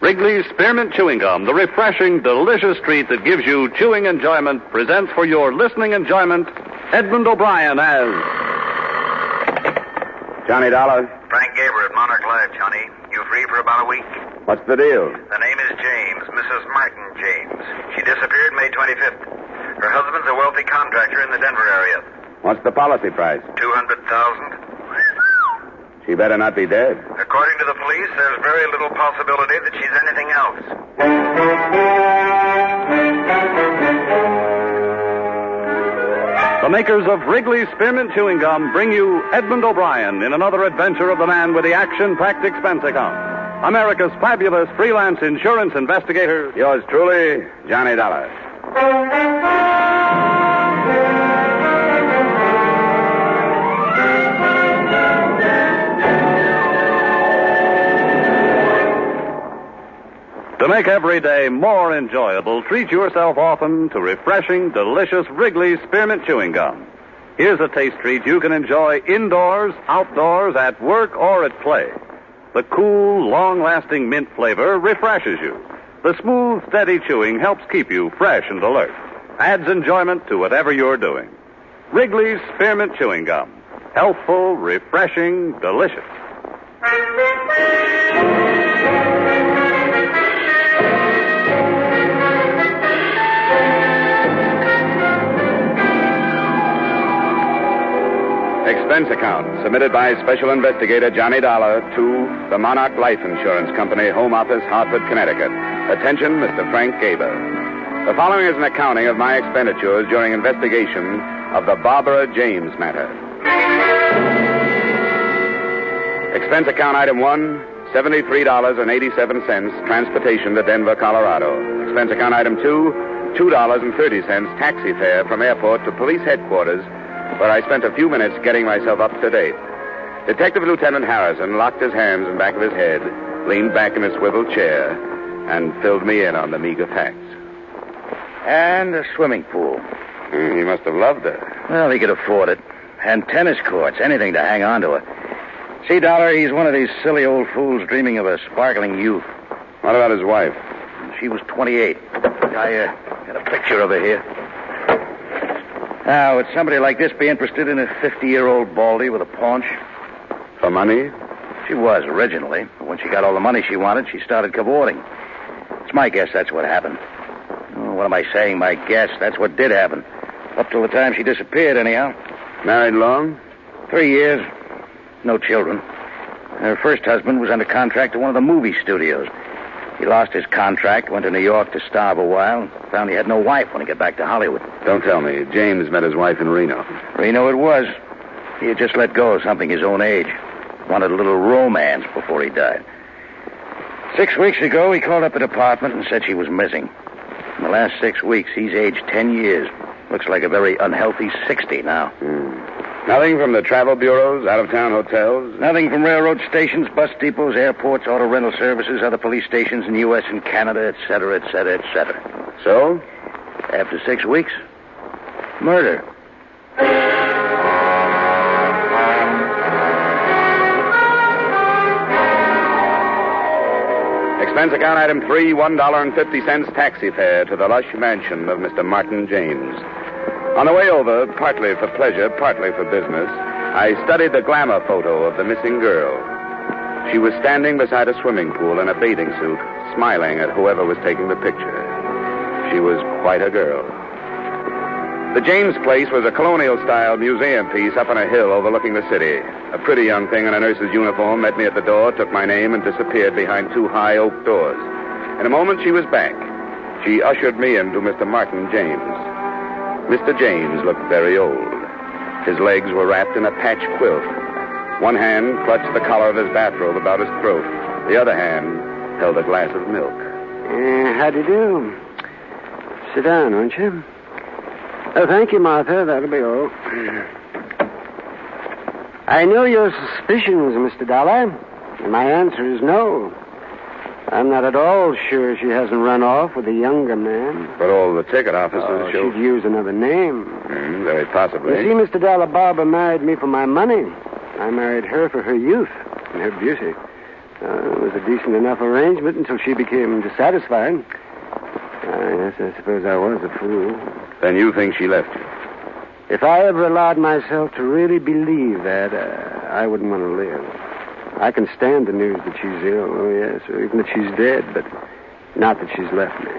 Wrigley's Spearmint Chewing Gum, the refreshing, delicious treat that gives you chewing enjoyment, presents for your listening enjoyment Edmond O'Brien as... Johnny Dollar. Frank Gaber at Monarch Life, Johnny. You free for about a week? What's the deal? The name is James, Mrs. Martin James. She disappeared May 25th. Her husband's a wealthy contractor in the Denver area. What's the policy price? $200,000. She better not be dead. According to the police, there's very little possibility that she's anything else. The makers of Wrigley's Spearmint Chewing Gum bring you Edmond O'Brien in another adventure of the man with the action-packed expense account. America's fabulous freelance insurance investigator. Yours truly, Johnny Dollar. To make every day more enjoyable, treat yourself often to refreshing, delicious Wrigley's Spearmint Chewing Gum. Here's a taste treat you can enjoy indoors, outdoors, at work, or at play. The cool, long-lasting mint flavor refreshes you. The smooth, steady chewing helps keep you fresh and alert. Adds enjoyment to whatever you're doing. Wrigley's Spearmint Chewing Gum. Healthful, refreshing, delicious. Expense account submitted by Special Investigator Johnny Dollar to the Monarch Life Insurance Company, Home Office, Hartford, Connecticut. Attention, Mr. Frank Gaber. The following is an accounting of my expenditures during investigation of the Barbara James matter. Expense account item 1, $73.87, transportation to Denver, Colorado. Expense account item 2, $2.30, taxi fare from airport to police headquarters, where I spent a few minutes getting myself up to date. Detective Lieutenant Harrison locked his hands in back of his head, leaned back in his swivel chair, and filled me in on the meager facts. And a swimming pool. He must have loved her. Well, he could afford it. And tennis courts, anything to hang on to her. See, Dollar, he's one of these silly old fools dreaming of a sparkling youth. What about his wife? She was 28. I got a picture of her here. Now, would somebody like this be interested in a 50-year-old baldy with a paunch? For money? She was originally. But when she got all the money she wanted, she started cavorting. It's my guess that's what happened. Oh, what am I saying? My guess. That's what did happen. Up till the time she disappeared, anyhow. Married long? 3 years. No children. Her first husband was under contract to one of the movie studios. He lost his contract, went to New York to starve a while, found he had no wife when he got back to Hollywood. Don't tell me. James met his wife in Reno. Reno it was. He had just let go of something his own age. Wanted a little romance before he died. 6 weeks ago, he called up the department and said she was missing. In the last 6 weeks, he's aged 10 years. Looks like a very unhealthy 60 now. Nothing from the travel bureaus, out-of-town hotels? Nothing from railroad stations, bus depots, airports, auto rental services, other police stations in the U.S. and Canada, etc., etc., etc. So? After 6 weeks, murder. Expense account item 3, $1.50 taxi fare to the lush mansion of Mr. Martin James. On the way over, partly for pleasure, partly for business, I studied the glamour photo of the missing girl. She was standing beside a swimming pool in a bathing suit, smiling at whoever was taking the picture. She was quite a girl. The James place was a colonial-style museum piece up on a hill overlooking the city. A pretty young thing in a nurse's uniform met me at the door, took my name, and disappeared behind 2 high oak doors. In a moment, she was back. She ushered me into Mr. Martin James. Mr. James looked very old. His legs were wrapped in a patch quilt. One hand clutched the collar of his bathrobe about his throat. The other hand held a glass of milk. How do you do? Sit down, won't you? Oh, thank you, Martha. That'll be all. I know your suspicions, Mr. Dollar. My answer is no. I'm not at all sure she hasn't run off with a younger man. But all the ticket officers show... she'd use another name. Very possibly. You see, Mr. Dollar, Barbara married me for my money. I married her for her youth and her beauty. It was a decent enough arrangement until she became dissatisfied. Yes, I suppose I was a fool. Then you think she left you? If I ever allowed myself to really believe that, I wouldn't want to live. I can stand the news that she's ill, oh yes, or even that she's dead, but not that she's left me.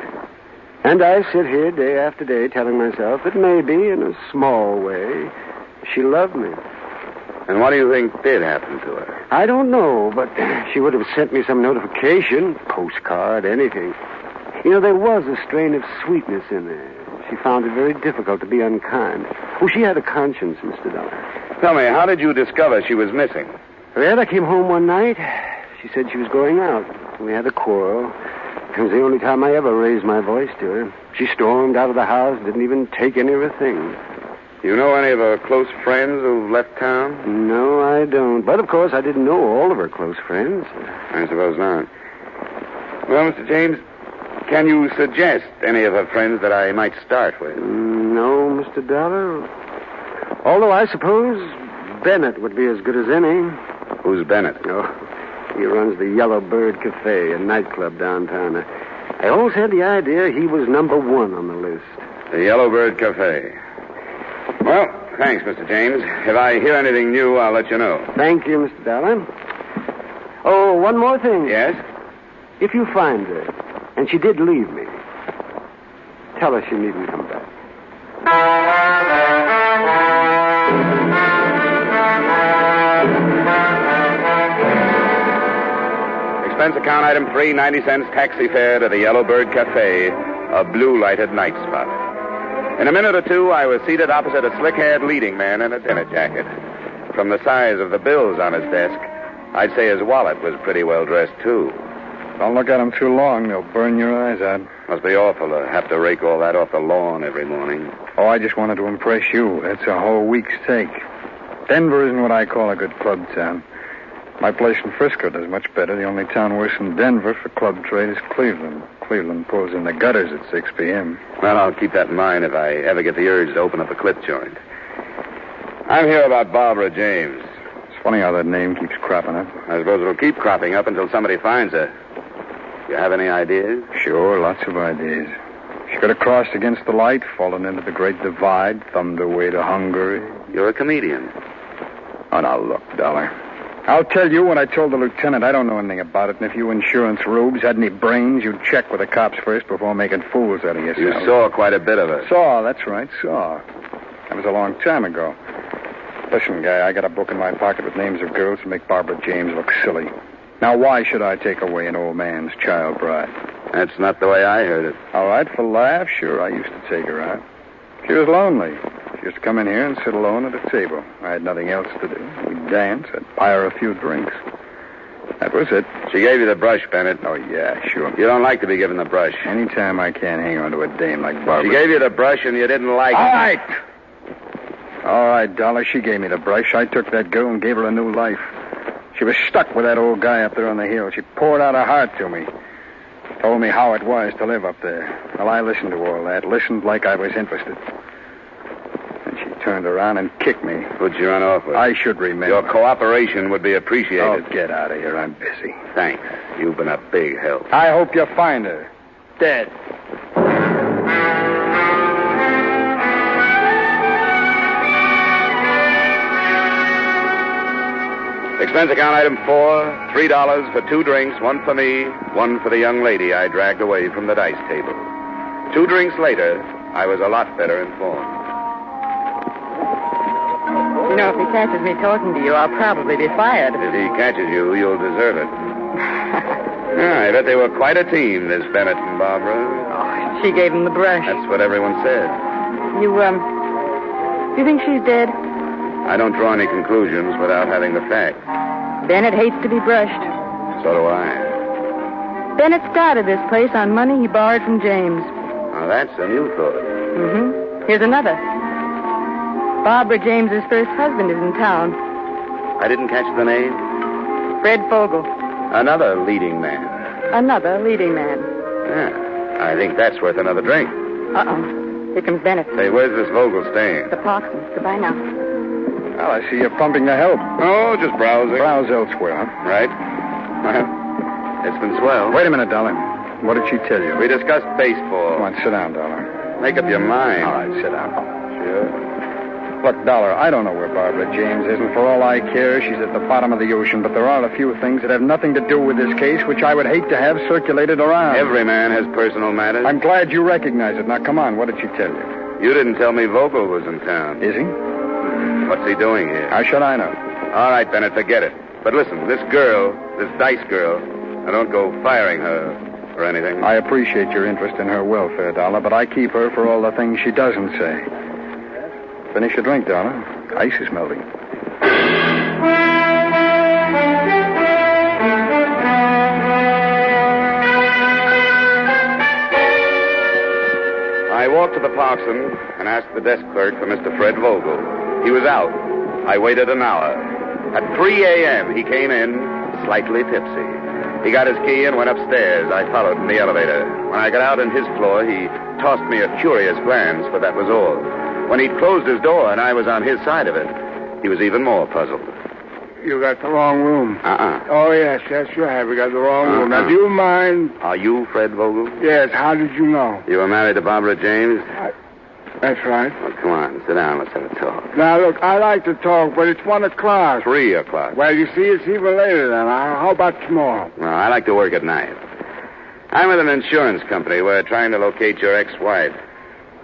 And I sit here day after day telling myself that maybe, in a small way, she loved me. And what do you think did happen to her? I don't know, but she would have sent me some notification, postcard, anything. You know, there was a strain of sweetness in there. She found it very difficult to be unkind. Oh, she had a conscience, Mr. Dollar. Tell me, how did you discover she was missing? Well, I came home one night. She said she was going out. We had a quarrel. It was the only time I ever raised my voice to her. She stormed out of the house, didn't even take any of her things. You know any of her close friends who've left town? No, I don't. But, of course, I didn't know all of her close friends. I suppose not. Well, Mr. James, can you suggest any of her friends that I might start with? No, Mr. Dollar. Although I suppose Bennett would be as good as any. Who's Bennett? Oh, he runs the Yellow Bird Cafe, a nightclub downtown. I always had the idea he was number one on the list. The Yellow Bird Cafe. Well, thanks, Mr. James. If I hear anything new, I'll let you know. Thank you, Mr. Dollar. Oh, one more thing. Yes? If you find her, and she did leave me, tell her she needn't come back. Expense account item 3, 90 cents taxi fare to the Yellow Bird Cafe, a blue-lighted night spot. In a minute or two, I was seated opposite a slick-haired leading man in a dinner jacket. From the size of the bills on his desk, I'd say his wallet was pretty well dressed, too. Don't look at them too long. They'll burn your eyes out. Must be awful to have to rake all that off the lawn every morning. Oh, I just wanted to impress you. That's a whole week's take. Denver isn't what I call a good club town. My place in Frisco does much better. The only town worse than Denver for club trade is Cleveland. Cleveland pulls in the gutters at 6 p.m. Well, I'll keep that in mind if I ever get the urge to open up a clip joint. I'm here about Barbara James. It's funny how that name keeps cropping up. I suppose it'll keep cropping up until somebody finds her. You have any ideas? Sure, lots of ideas. She could have crossed against the light, fallen into the Great Divide, thumbed her way to Hungary. You're a comedian. Oh, now, look, Dollar. I'll tell you what I told the lieutenant. I don't know anything about it, and if you insurance rubes had any brains, you'd check with the cops first before making fools out of yourself. You saw quite a bit of her. Saw, that's right, saw. That was a long time ago. Listen, guy, I got a book in my pocket with names of girls to make Barbara James look silly. Now, why should I take away an old man's child bride? That's not the way I heard it. All right, for laughs, sure, I used to take her out. She was lonely. She used to come in here and sit alone at a table. I had nothing else to do. We'd dance. I'd buy her a few drinks. That was it. She gave you the brush, Bennett. Oh, yeah, sure. You don't like to be given the brush. Anytime I can't hang on to a dame like Barbara. She gave you the brush and you didn't like it. All right, Dollar, she gave me the brush. I took that girl and gave her a new life. She was stuck with that old guy up there on the hill. She poured out her heart to me. Told me how it was to live up there. Well, I listened to all that. Listened like I was interested. And she turned around and kicked me. Who'd you run off with? I should remember. Your cooperation would be appreciated. Oh, get out of here. I'm busy. Thanks. You've been a big help. I hope you find her. Dead. Expense account item 4, $3 for 2 drinks, 1 for me, 1 for the young lady I dragged away from the dice table. 2 drinks later, I was a lot better informed. You know, if he catches me talking to you, I'll probably be fired. If he catches you, you'll deserve it. I bet they were quite a team, this Bennett and Barbara. Oh, she gave him the brush. That's what everyone said. You think she's dead? I don't draw any conclusions without having the facts. Bennett hates to be brushed. So do I. Bennett started this place on money he borrowed from James. Now, that's a new thought. Mm-hmm. Here's another. Barbara James's first husband is in town. I didn't catch the name? Fred Fogel. Another leading man. Another leading man. Yeah, I think that's worth another drink. Uh-oh. Here comes Bennett. Hey, where's this Vogel staying? The Parkson. Goodbye now. Well, I see you're pumping the help. Oh, just browsing. Browse elsewhere, huh? Right. Well, it's been swell. Wait a minute, Dollar. What did she tell you? We discussed baseball. Come on, sit down, Dollar. Make up your mind. All right, sit down. Sure. Look, Dollar, I don't know where Barbara James is, and for all I care, she's at the bottom of the ocean, but there are a few things that have nothing to do with this case which I would hate to have circulated around. Every man has personal matters. I'm glad you recognize it. Now, come on, what did she tell you? You didn't tell me Vogel was in town. Is he? What's he doing here? How should I know? All right, Bennett, forget it. But listen, this girl, this Dice girl, I don't go firing her or anything. I appreciate your interest in her welfare, Dollar, but I keep her for all the things she doesn't say. Finish your drink, Dollar. Ice is melting. I walked to the Parkson and asked the desk clerk for Mr. Fred Vogel. He was out. I waited an hour. At 3 a.m., he came in, slightly tipsy. He got his key and went upstairs. I followed in the elevator. When I got out on his floor, he tossed me a curious glance, but that was all. When he'd closed his door and I was on his side of it, he was even more puzzled. You got the wrong room. Oh, yes, you have. You got the wrong room. Now, do you mind? Are you Fred Vogel? Yes, how did you know? You were married to Barbara James? That's right. Well, come on, sit down. Let's have a talk. Now, look, I like to talk, but it's 1 o'clock. 3 o'clock. Well, you see, it's even later then. How about tomorrow? Well, I like to work at night. I'm with an insurance company. We're trying to locate your ex-wife.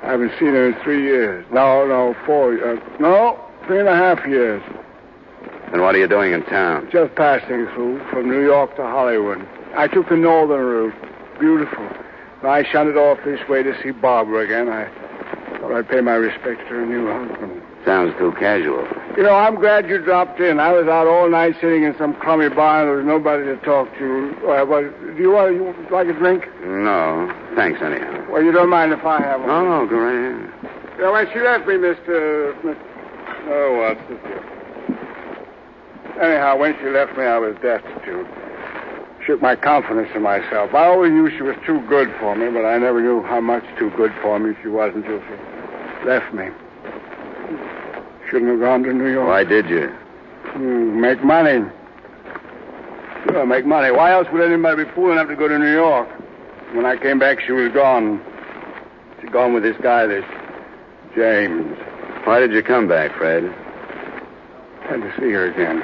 I haven't seen her in 3 years. No, 4 years. No, 3.5 years. And what are you doing in town? Just passing through from New York to Hollywood. I took the northern route. Beautiful. I shunted off this way to see Barbara again. I thought I'd pay my respects to her new husband. Sounds too casual. You know, I'm glad you dropped in. I was out all night sitting in some crummy bar and there was nobody to talk to. Do you like a drink? No, thanks anyhow. Well, you don't mind if I have one? No, go right ahead. You know, when she left me, Mr. Oh, what's this here? Anyhow, when she left me, I was destitute. Shook my confidence in myself. I always knew she was too good for me, but I never knew how much too good for me she was until she left me. Shouldn't have gone to New York. Why did you? Make money. Sure, make money. Why else would anybody be fool enough to go to New York? When I came back, she was gone. She'd gone with this guy, this James. Why did you come back, Fred? Had to see her again.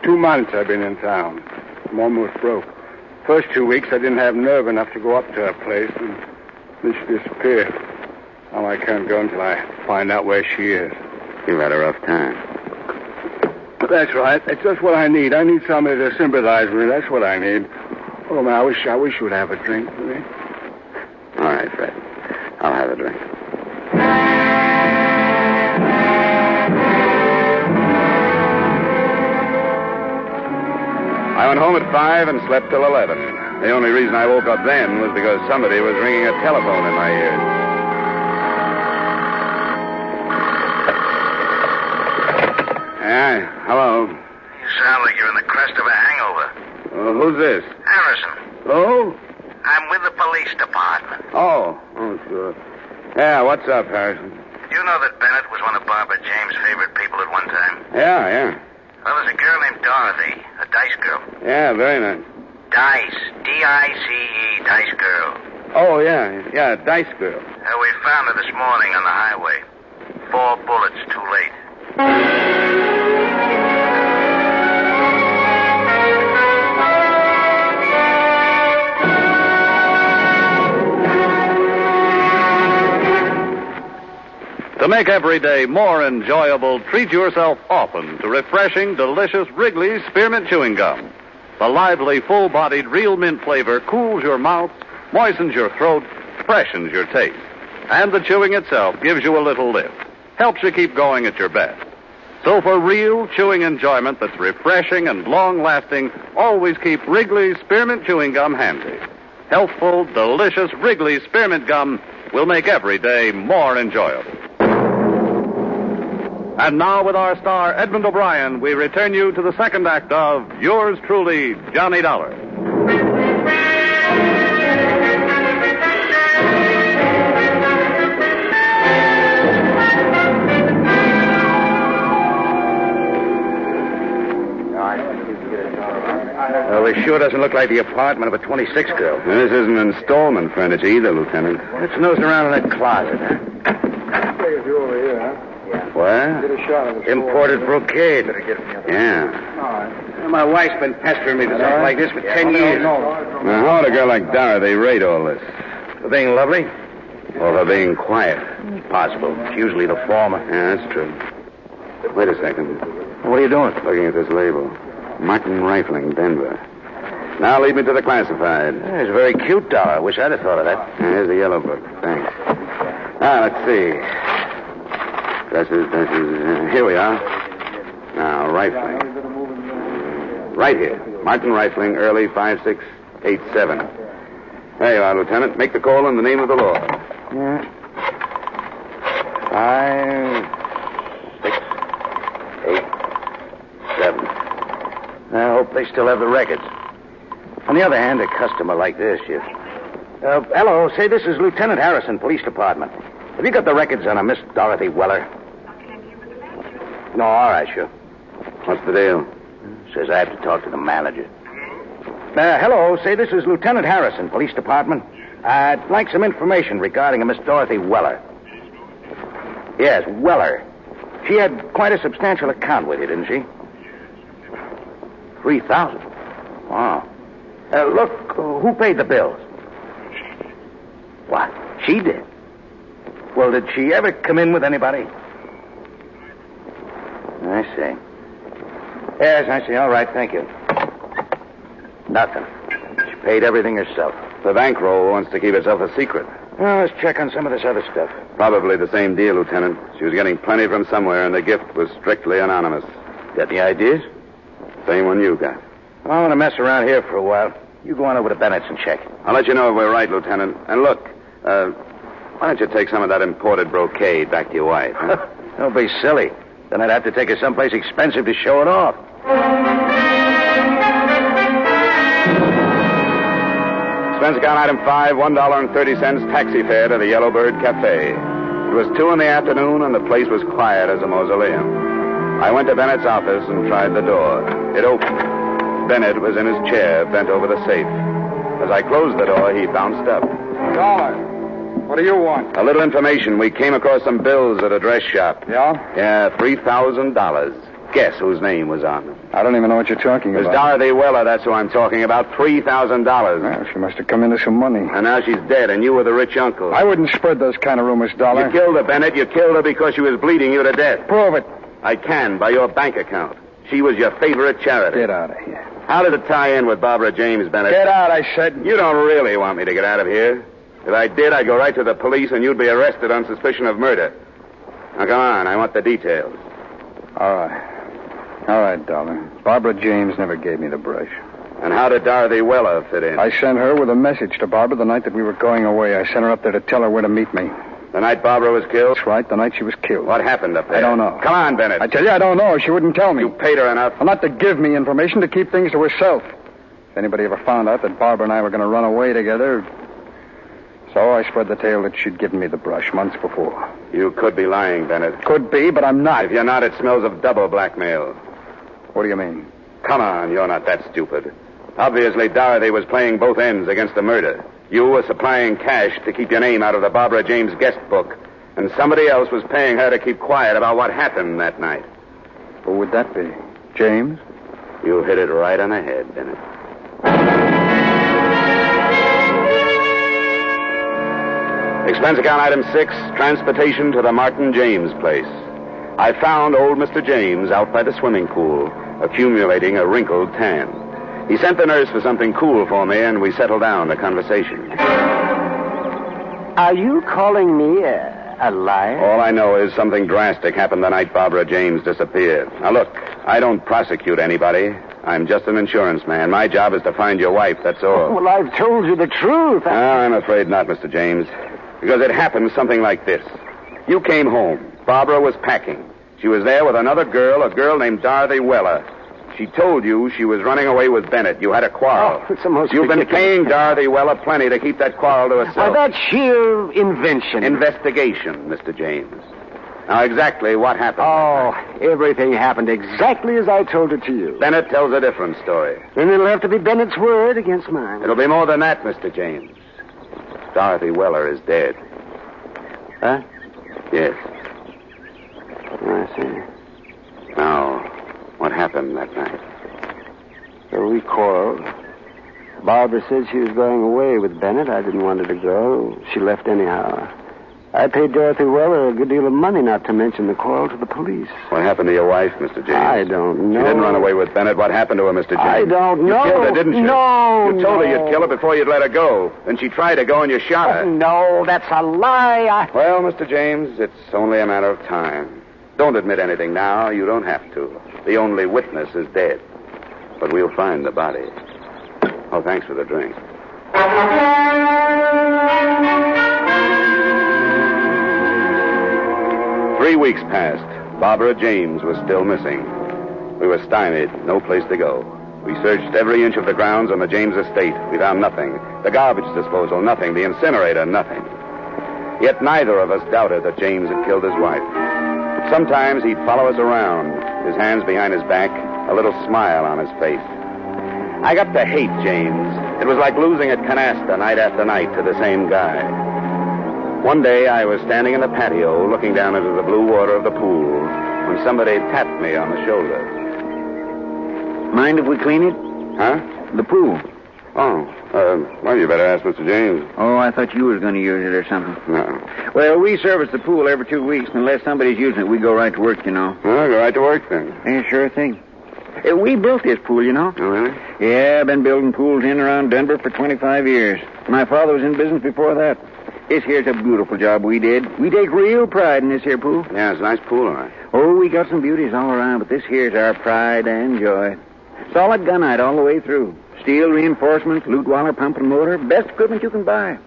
2 months I've been in town. I'm almost broke. First 2 weeks, I didn't have nerve enough to go up to her place, and then she disappeared. Now I can't go until I find out where she is. You've had a rough time. That's right. That's just what I need. I need somebody to sympathize with me. That's what I need. Oh, man, I wish you'd have a drink with me. All right, Fred. I'll have a drink. I went home at 5 and slept till 11. The only reason I woke up then was because somebody was ringing a telephone in my ears. Yeah, hello. You sound like you're in the crest of a hangover. Who's this? Harrison. Oh? I'm with the police department. Oh, sure. Yeah, what's up, Harrison? Did you know that Bennett was one of Barbara James' favorite people at one time? Yeah. Well, there's a girl named Dorothy, a Dice girl. Yeah, very nice. Dice. D-I-C-E, Dice girl. Oh, yeah, Dice girl. We found her this morning on the highway. 4 bullets too late. To make every day more enjoyable, treat yourself often to refreshing, delicious Wrigley's Spearmint Chewing Gum. The lively, full-bodied real mint flavor cools your mouth, moistens your throat, freshens your taste. And the chewing itself gives you a little lift, helps you keep going at your best. So for real chewing enjoyment that's refreshing and long-lasting, always keep Wrigley's Spearmint Chewing Gum handy. Healthful, delicious Wrigley's Spearmint Gum will make every day more enjoyable. And now, with our star, Edmond O'Brien, we return you to the second act of Yours Truly, Johnny Dollar. sure doesn't look like the apartment of a 26 girl. And this isn't installment furniture either, Lieutenant. Let's nose around in that closet, huh? You over here, huh? What? Get a shot of the Imported brocade. Yeah. My wife's been pestering me for something like this for 10 years. Now, how would a girl like Dorothy rate all this? For being lovely? Or for being quiet? Possible. It's usually the former. Yeah, that's true. Wait a second. What are you doing? Looking at this label. Martin Rifling, Denver. Now lead me to the classified. Yeah, it's very cute, Dollar. I wish I'd have thought of that. Here's the yellow book. Thanks. Now, let's see. Dresses. Here we are. Now, Rifling. Right here. Martin Rifling, early 5687. There you are, Lieutenant. Make the call in the name of the law. Yeah. 5, 6, 8, 7. I hope they still have the records. On the other hand, a customer like this, hello, say this is Lieutenant Harrison, Police Department. Have you got the records on a Miss Dorothy Weller? No, all right, sure. What's the deal? Says I have to talk to the manager. Hello, say this is Lieutenant Harrison, Police Department. I'd like some information regarding a Miss Dorothy Weller. Yes, Weller. She had quite a substantial account with you, didn't she? 3,000. Wow. Look, who paid the bills? What? She did? Well, did she ever come in with anybody? I see. Yes, I see. All right, thank you. Nothing. She paid everything herself. The bankroll wants to keep itself a secret. Well, let's check on some of this other stuff. Probably the same deal, Lieutenant. She was getting plenty from somewhere, and the gift was strictly anonymous. Got the ideas? Same one you got. I want to mess around here for a while. You go on over to Bennett's and check. I'll let you know if we're right, Lieutenant. And look, why don't you take some of that imported brocade back to your wife, huh? Don't be silly. Then I'd have to take her someplace expensive to show it off. Expense account item 5, $1.30 taxi fare to the Yellowbird Cafe. It was 2 in the afternoon, and the place was quiet as a mausoleum. I went to Bennett's office and tried the door. It opened. Bennett was in his chair, bent over the safe. As I closed the door, he bounced up. Dollar. What do you want? A little information. We came across some bills at a dress shop. Yeah? Yeah, $3,000. Guess whose name was on them. I don't even know what you're talking It was about. Dorothy Weller, that's who I'm talking about. $3,000. Well, she must have come into some money. And now she's dead, and you were the rich uncle. I wouldn't spread those kind of rumors, Dollar. You killed her, Bennett. You killed her because she was bleeding you to death. Prove it. I can, by your bank account. She was your favorite charity. Get out of here. How did it tie in with Barbara James, Bennett? Get out, I said. You don't really want me to get out of here. If I did, I'd go right to the police, and you'd be arrested on suspicion of murder. Now, come on. I want the details. All right. All right, Dollar. Barbara James never gave me the brush. And how did Dorothy Weller fit in? I sent her with a message to Barbara the night that we were going away. I sent her up there to tell her where to meet me. The night Barbara was killed? That's right, the night she was killed. What happened up there? I don't know. Come on, Bennett. I tell you, I don't know. She wouldn't tell me. You paid her enough. Well, not to give me information, to keep things to herself. If anybody ever found out that Barbara and I were going to run away together... So I spread the tale that she'd given me the brush months before. You could be lying, Bennett. Could be, but I'm not. If you're not, it smells of double blackmail. What do you mean? Come on, you're not that stupid. Obviously, Dorothy was playing both ends against the murder. You were supplying cash to keep your name out of the Barbara James guest book. And somebody else was paying her to keep quiet about what happened that night. Who would that be? James? You hit it right on the head, Bennett. Expense account item 6, transportation to the Martin James place. I found old Mr. James out by the swimming pool, accumulating a wrinkled tan. He sent the nurse for something cool for me, and we settled down to conversation. Are you calling me a liar? All I know is something drastic happened the night Barbara James disappeared. Now, look, I don't prosecute anybody. I'm just an insurance man. My job is to find your wife, that's all. Well, I've told you the truth. I'm afraid not, Mr. James. Because it happened something like this. You came home. Barbara was packing. She was there with another girl, a girl named Dorothy Weller. She told you she was running away with Bennett. You had a quarrel. Oh, it's the most You've been ridiculous paying thing. Dorothy Weller plenty to keep that quarrel to herself. Why, that's sheer invention. Investigation, Mr. James. Now, exactly what happened? Oh, everything happened exactly as I told it to you. Bennett tells a different story. Then it'll have to be Bennett's word against mine. It'll be more than that, Mr. James. Dorothy Weller is dead. Huh? Yes. I see. Now, what happened that night? So we quarreled. Barbara said she was going away with Bennett. I didn't want her to go. She left anyhow. I paid Dorothy Weller a good deal of money, not to mention the quarrel, to the police. What happened to your wife, Mr. James? I don't know. She didn't run away with Bennett. What happened to her, Mr. James? I don't know. You killed her, didn't you? No, You told her you'd kill her before you'd let her go. Then she tried to go and you shot her. No, that's a lie. Well, Mr. James, it's only a matter of time. Don't admit anything now. You don't have to. The only witness is dead. But we'll find the body. Oh, thanks for the drink. 3 weeks passed. Barbara James was still missing. We were stymied, no place to go. We searched every inch of the grounds on the James estate. We found nothing. The garbage disposal, nothing. The incinerator, nothing. Yet neither of us doubted that James had killed his wife. Sometimes he'd follow us around, his hands behind his back, a little smile on his face. I got to hate James. It was like losing at canasta night after night to the same guy. One day I was standing in the patio looking down into the blue water of the pool when somebody tapped me on the shoulder. Mind if we clean it? Huh? The pool. Oh, well, you better ask Mr. James. Oh, I thought you was going to use it or something. No. Well, we service the pool every 2 weeks. Unless somebody's using it, we go right to work, you know. Well, go right to work then. Yeah, sure thing. We built this pool, you know. Oh, really? Yeah, I've been building pools in and around Denver for 25 years. My father was in business before that. This here's a beautiful job we did. We take real pride in this here pool. Yeah, it's a nice pool, all right. Oh, we got some beauties all around, but this here's our pride and joy. Solid gunite all the way through. Steel reinforcements, loot waller pump and motor. Best equipment you can buy.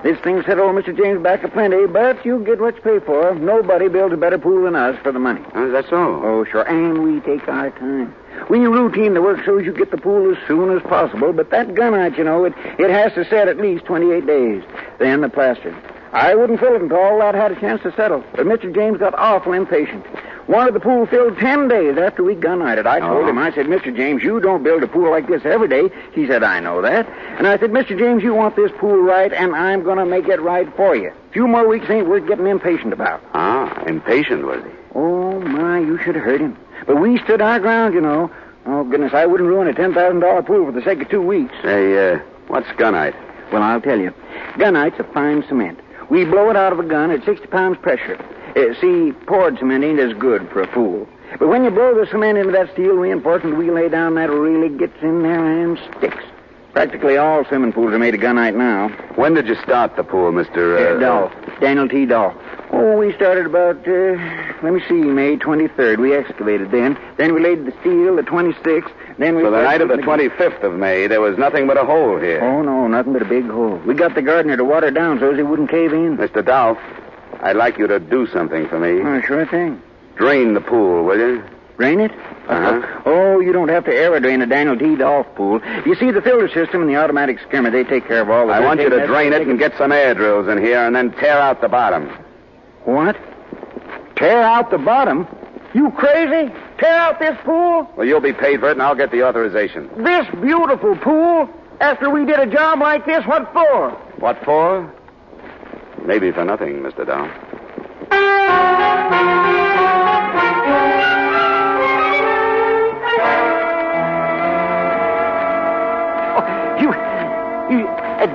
This thing set old Mr. James back aplenty, but you get what you pay for. Nobody builds a better pool than us for the money. Oh, is that so? Oh, sure. And we take our time. We routine the work so you get the pool as soon as possible, but that gunite, you know, it has to set at least 28 days. Then the plaster. I wouldn't fill it until all that had a chance to settle. But Mr. James got awful impatient. Wanted the pool filled 10 days after we gunnited. I told him, I said, Mr. James, you don't build a pool like this every day. He said, I know that. And I said, Mr. James, you want this pool right, and I'm going to make it right for you. A few more weeks ain't worth getting impatient about. Ah, impatient, was he? Oh, my, you should have heard him. But we stood our ground, you know. Oh, goodness, I wouldn't ruin a $10,000 pool for the sake of 2 weeks. Say, what's gunite? Well, I'll tell you. Gunite's a fine cement. We blow it out of a gun at 60 pounds pressure. See, poured cement ain't as good for a pool. But when you blow the cement into that steel reinforcement we lay down, that really gets in there and sticks. Practically all swimming pools are made of gunite now. When did you start the pool, Mr. Dolph. Daniel T. Dolph. Oh, we started about, May 23rd. We excavated then. Then we laid the steel, the 26th. Then we... So the night of the 25th of May, there was nothing but a hole here. Oh, no, nothing but a big hole. We got the gardener to water down so he wouldn't cave in. Mr. Dolph, I'd like you to do something for me. Oh, sure thing. Drain the pool, will you? Drain it? Uh-huh. Oh, you don't have to aerodrain a Daniel T. Dolph pool. You see, the filter system and the automatic skimmer, they take care of all the... I want you to drain it and get some air drills in here and then tear out the bottom. What? Tear out the bottom? You crazy? Tear out this pool? Well, you'll be paid for it and I'll get the authorization. This beautiful pool? After we did a job like this, what for? What for? Maybe for nothing, Mr. Dolph. You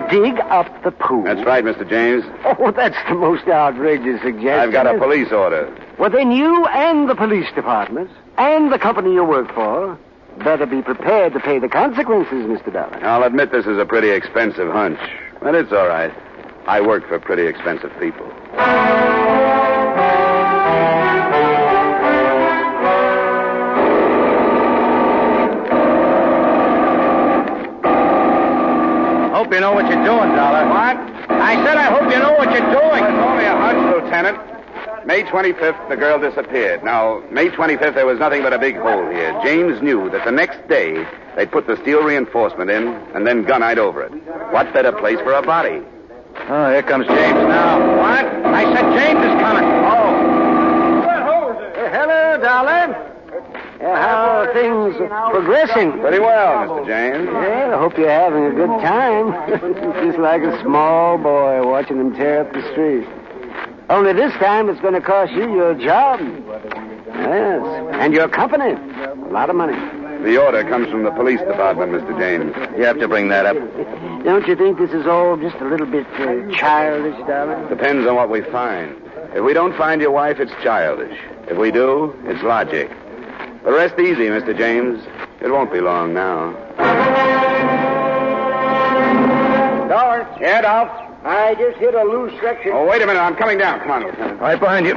dig up the pool? That's right, Mr. James. Oh, that's the most outrageous suggestion. I've got a police order. Well, then you and the police department and the company you work for better be prepared to pay the consequences, Mr. Dollar. I'll admit this is a pretty expensive hunch, but it's all right. I work for pretty expensive people. Hope you know what you're doing, Dollar. What? I said I hope you know what you're doing. It's only a hunch, Lieutenant. May 25th, the girl disappeared. Now, May 25th, there was nothing but a big hole here. James knew that the next day they'd put the steel reinforcement in and then gunite over it. What better place for a body? Oh, here comes James now. What? I said James is coming. Oh. Dollar. How are things progressing? Pretty well, Mr. James. Yeah, I hope you're having a good time. Just like a small boy watching them tear up the street. Only this time it's going to cost you your job. Yes, and your company. A lot of money. The order comes from the police department, Mr. James. You have to bring that up. Don't you think this is all just a little bit childish, darling? Depends on what we find. If we don't find your wife, it's childish. If we do, it's logic. But rest easy, Mr. James. It won't be long now. Dollar. Yeah, Dolph? I just hit a loose section. Oh, wait a minute. I'm coming down. Come on, Lieutenant. Right behind you.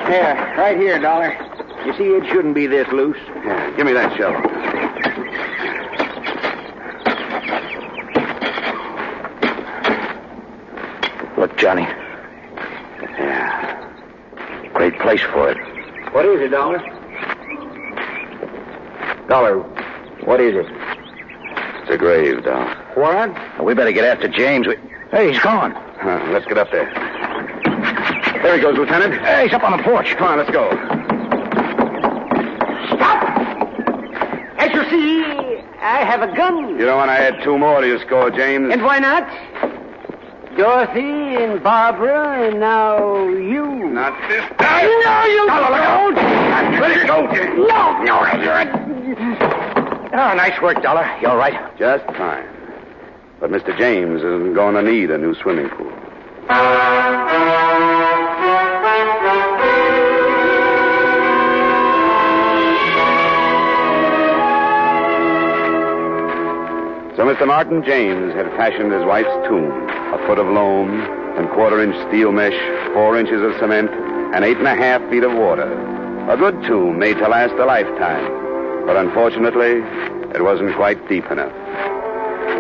There, right here, Dollar. You see, it shouldn't be this loose. Yeah, give me that shovel. Look, Johnny. Yeah. Great place for it. What is it, Dollar? Dollar, what is it? It's a grave, Dolph. What? We better get after James. Hey, he's gone. Let's get up there. There he goes, Lieutenant. Hey, he's up on the porch. Come on, let's go. Stop! As you see, I have a gun. You don't want to add 2 more to your score, James? And why not? Dorothy and Barbara, and now you. Not this time. No, you don't. Let it go, James. No, Oh, nice work, Dollar. You all right? Just fine. But Mr. James isn't going to need a new swimming pool. So Mr. Martin James had fashioned his wife's tomb, a foot of loam and 1/4-inch steel mesh, 4 inches of cement, and 8.5 feet of water. A good tomb made to last a lifetime. But unfortunately, it wasn't quite deep enough.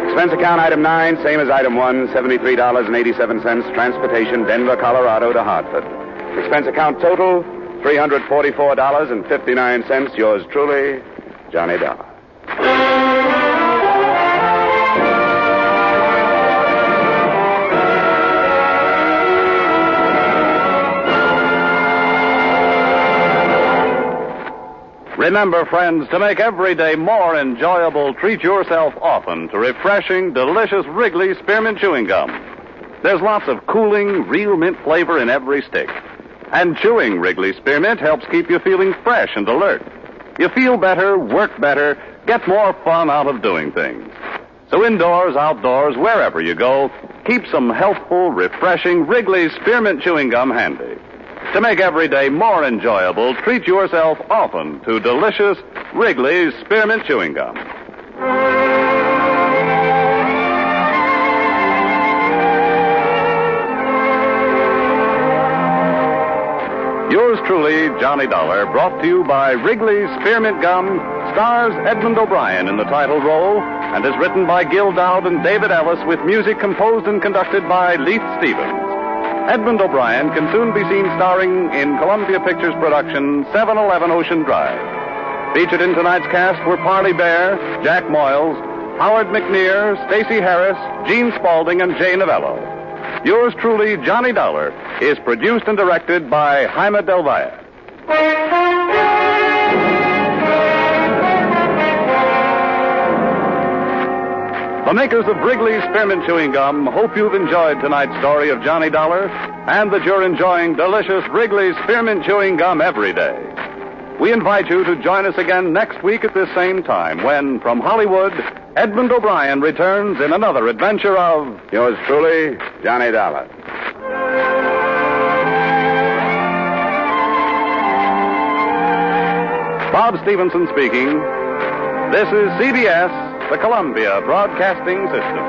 Expense account item 9, same as item 1, $73.87, transportation, Denver, Colorado to Hartford. Expense account total, $344.59. Yours truly, Johnny Dollar. Remember, friends, to make every day more enjoyable, treat yourself often to refreshing, delicious Wrigley Spearmint Chewing Gum. There's lots of cooling, real mint flavor in every stick. And chewing Wrigley Spearmint helps keep you feeling fresh and alert. You feel better, work better, get more fun out of doing things. So indoors, outdoors, wherever you go, keep some healthful, refreshing Wrigley Spearmint Chewing Gum handy. To make every day more enjoyable, treat yourself often to delicious Wrigley's Spearmint Chewing Gum. Yours truly, Johnny Dollar, brought to you by Wrigley's Spearmint Gum, stars Edmond O'Brien in the title role, and is written by Gil Dowd and David Ellis with music composed and conducted by Leith Stevens. Edmond O'Brien can soon be seen starring in Columbia Pictures' production 711 Ocean Drive. Featured in tonight's cast were Parley Bear, Jack Moyles, Howard McNear, Stacey Harris, Gene Spaulding, and Jay Novello. Yours truly, Johnny Dollar, is produced and directed by Jaime Del Valle. The makers of Wrigley's Spearmint Chewing Gum hope you've enjoyed tonight's story of Johnny Dollar and that you're enjoying delicious Wrigley's Spearmint Chewing Gum every day. We invite you to join us again next week at this same time when, from Hollywood, Edmond O'Brien returns in another adventure of... Yours truly, Johnny Dollar. Bob Stevenson speaking. This is CBS, the Columbia Broadcasting System.